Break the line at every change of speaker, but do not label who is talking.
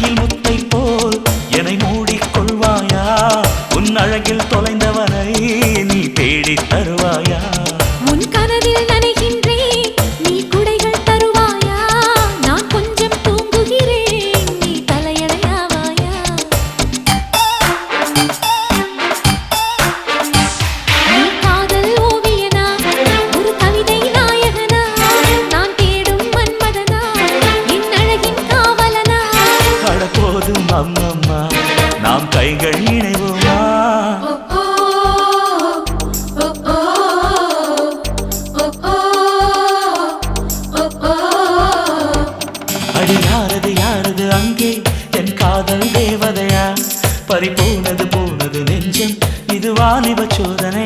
நெற்றியில் முத்தை போல் என்னை மூடிக்கொள்வாயா உன் அழகில் தொலைந்தவனை நீ தேடி தருவாயா
உன் கனவில் நனைகின்றேன் நீ குடைகள் தருவாயா நான் கொஞ்சம் தூங்குகிறேன் நீ தலையணையாவாயா நீ காதல் ஓவியனா ஒரு கவிதை நாயகனா நான் தேடும் மன்மதனா என் அழகின் காவலனா
போதும் அம்மம்மா நாம் கைகள் இணைவோமா அடி யாரது யாரது அங்கே என் காதல் தேவதையா பறி போனது நெஞ்சம் இது வாலிப சோதனை